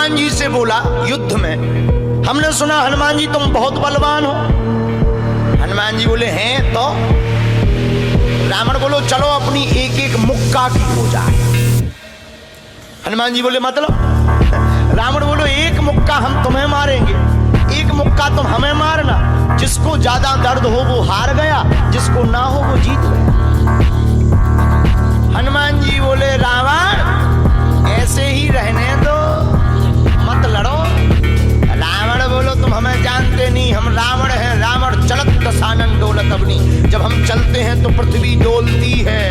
हनुमान जी से बोला युद्ध में, हमने सुना हनुमान जी तुम बहुत बलवान हो। हनुमान जी बोले हैं तो? रावण बोलो चलो अपनी एक एक मुक्का की हो जाए। हनुमान जी बोले मतलब? रावण बोलो एक मुक्का हम तुम्हें मारेंगे, एक मुक्का तुम हमें मारना। जिसको ज्यादा दर्द हो वो हार गया, जिसको ना हो वो जीत गया। हनुमान जी बोले रावण ऐसे ही रहने दो, मत लड़ो। रावण बोलो तुम हमें जानते नहीं, हम रावण हैं। रावण चलत दसानन डोलत अवनी, जब हम चलते हैं तो पृथ्वी डोलती है।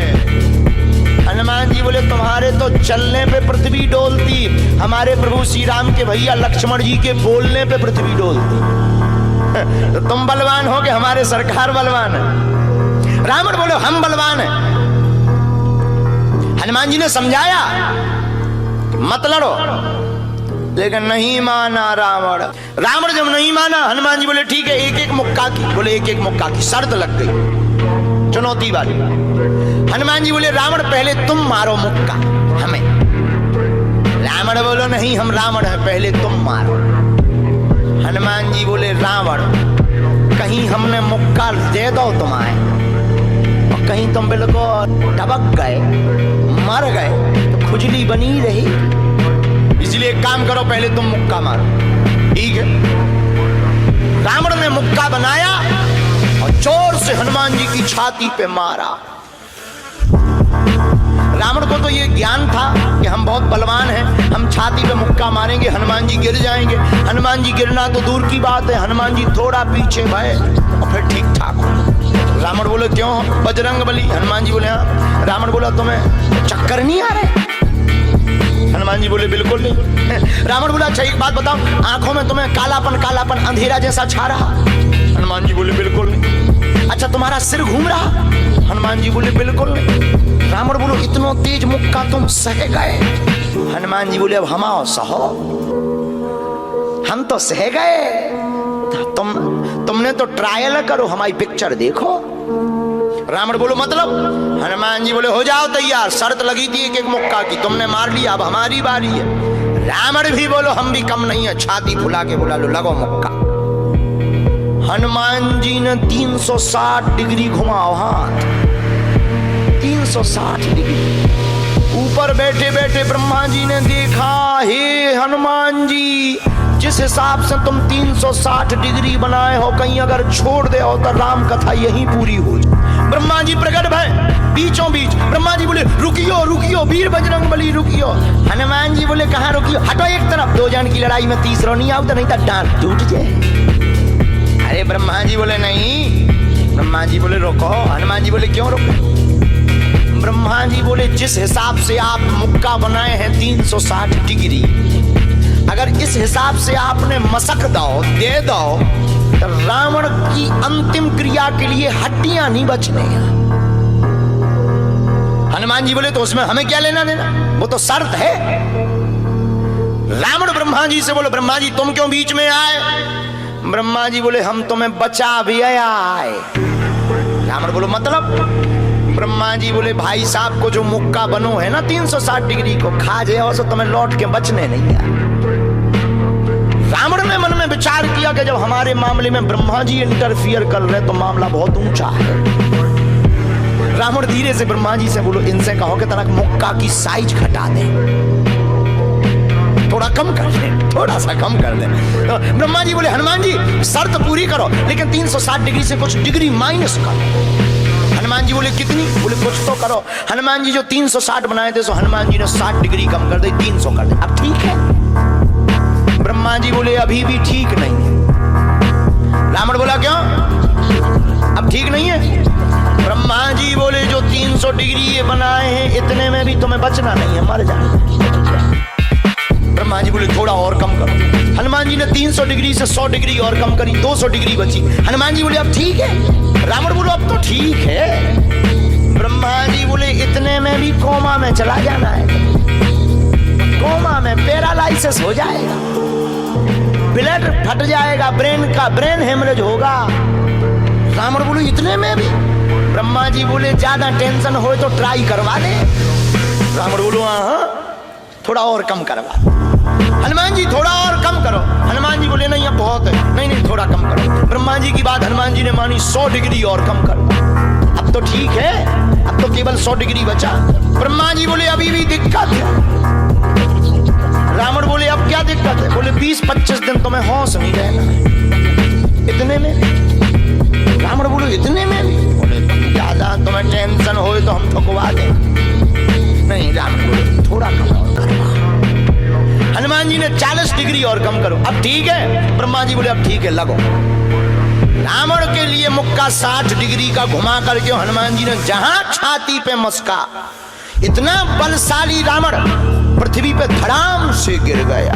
हनुमान जी बोले तुम्हारे तो चलने पे पृथ्वी डोलती, हमारे प्रभु श्री राम के भैया लक्ष्मण जी के बोलने पे पृथ्वी डोलती। तो तुम बलवान हो कि हमारे सरकार बलवान है? रावण बोले हम बलवान हैं। हनुमान जी ने समझाया मत लड़ो, लेकिन नहीं माना रावण। रावण जब नहीं माना, हनुमान जी बोले ठीक है एक एक मुक्का की। बोले एक एक मुक्का की शर्त लग गई, चुनौती वाली। हनुमान जी बोले रावण पहले तुम मारो मुक्का हमें। रावण बोलो नहीं हम रावण हैं, पहले तुम मारो। हनुमान जी बोले रावण कहीं हमने मुक्का दे दो तुम्हारे और कहीं तुम बिल्कुल टबक गए, मर गए तो खुजली बनी रही, इसलिए एक काम करो पहले तुम मुक्का मारो। ठीक है। रावण ने मुक्का बनाया और जोर से हनुमान जी की छाती पे मारा। रावण को तो ये ज्ञान था कि हम बहुत बलवान हैं, हम छाती पे मुक्का मारेंगे हनुमान जी गिर जाएंगे। हनुमान जी गिरना तो दूर की बात है, हनुमान जी थोड़ा पीछे भय और फिर ठीक ठाक हो। रावण बोले क्यों बजरंग बली? हनुमान जी बोले हाँ। रावण बोला तुम्हें चक्कर नहीं आ रहे? हनुमान जी बोले बिल्कुल नहीं। रावण बोला अच्छा एक बात बताओ, आंखों में तुम्हें कालापन कालापन अंधेरा जैसा छा रहा? हनुमान जी बोले बिल्कुल नहीं। अच्छा तुम्हारा सिर घूम रहा? हनुमान जी बोले बिल्कुल नहीं। रावण बोलो इतना तेज मुक्का तुम सह गए? हनुमान जी बोले अब हम आओ सहो, हम तो सह गए, तुमने तो ट्रायल करो, हमारी पिक्चर देखो। रावण बोलो मतलब? हनुमान जी बोले हो जाओ तैयार, शर्त लगी थी एक एक मुक्का की, तुमने मार लिया, अब हमारी बारी है। रावण भी बोलो हम भी कम नहीं है, छाती फुला के बोला लो लगो मुक्का। हनुमान जी ने 360 डिग्री घुमाओ हाथ, 360 डिग्री। ऊपर बैठे बैठे ब्रह्मा जी ने देखा, हे हनुमान जी जिस हिसाब से तुम 360 डिग्री बनाए हो, कहीं अगर छोड़ दे हो तो राम कथा यहीं पूरी हो जाए। ब्रह्मा जी प्रकट भय बीचों बीच। ब्रह्मा जी बोले रुकियो रुकियो वीर बजरंग बली रुकियो। हनुमान जी बोले कहाँ रुकियो? हटो एक तरफ, दो जन की लड़ाई में तीसरा नहीं आओ तो नहीं तो डांट टूट जाए। अरे ब्रह्मा जी बोले नहीं। ब्रह्मा जी बोले रोको। हनुमान जी बोले क्यों रोको? ब्रह्मा जी बोले जिस हिसाब से आप मुक्का बनाए हैं 360 डिग्री, अगर इस हिसाब से आपने मसक दो दे दो तो रावण की अंतिम क्रिया के लिए हड्डियां नहीं बचने। हनुमान जी बोले तो उसमें हमें क्या लेना देना, वो तो शर्त है। रावण ब्रह्मा जी से बोले ब्रह्मा जी तुम क्यों बीच में आए? ब्रह्मा जी बोले हम तुम्हें बचा भी आए। रावण बोलो मतलब? ब्रह्मा जी बोले भाई साहब को जो मुक्का बनो है ना 360 डिग्री को खा जाओ तो तुम्हें लौट के बचने नहीं आए। रावण ने मन में विचार किया कि जब हमारे मामले में ब्रह्मा जी इंटरफियर कर रहे तो मामला बहुत ऊंचा है। रावण धीरे से ब्रह्मा जी से बोलो इनसे कहो कि तनक मुक्का की साइज घटा दे, थोड़ा कम कर ले, थोड़ा सा कम कर ले। तो ब्रह्मा जी बोले हनुमान जी शर्त पूरी करो लेकिन 360 डिग्री से कुछ डिग्री माइनस करो। हनुमान जी बोले कितनी? बोले कुछ तो करो। हनुमान जी जो 360 बनाए थे सो हनुमान जी ने 60 डिग्री कम कर दी, 300 कर दे। अब ठीक है? ब्रह्मा जी बोले अभी भी ठीक नहीं है। रावण बोला क्यों? अब ठीक नहीं है? ब्रह्मा जी बोले जो 300 डिग्री ये बनाए हैं इतने में भी तुम्हें बचना नहीं है, मर जाना। ब्रह्मा जी बोले थोड़ा और कम करो। हनुमान जी ने 300 डिग्री से 100 डिग्री और कम करी, 200 डिग्री बची। हनुमान जी बोले अब ठीक है? रावण बोलो अब तो ठीक है। ब्रह्मा जी बोले इतने में भी कोमा में चला जाना है, कोमा में पैरालाइसिस हो जाएगा, ब्लड फट जाएगा, ब्रेन हेमरेज होगा। रावण बोले इतने में भी? ब्रह्मा जी बोले ज्यादा टेंशन हो तो ट्राई करवा दे। रावण बोलो हाँ थोड़ा और कम करवा। हनुमान जी बहुत है, नहीं नहीं थोड़ा कम करो। ब्रह्मा जी की बात हनुमान जी ने मानी, 100 डिग्री और कम करो। अब तो ठीक है, अब तो केवल 100 डिग्री बचा। ब्रह्मा जी बोले अभी भी दिक्कत है। रावण बोले अब क्या दिक्कत है? बोले 20-25 दिन तुम्हें होश नहीं रहना। इतने में? रावण बोले इतने में? बोले ज्यादा तुम्हें टेंशन हो तो हम ठुकवा दें। नहीं, रावण बोले थोड़ा कम और करो। हनुमान जी ने 40 डिग्री और कम करो। अब ठीक है? ब्रह्मा जी बोले अब ठीक है, लगो। रावण के लिए मुक्का 60 डिग्री का घुमा करके हनुमान जी ने जहां छाती पे मस्का, इतना बलशाली रावण पृथ्वी पे धड़ाम से गिर गया।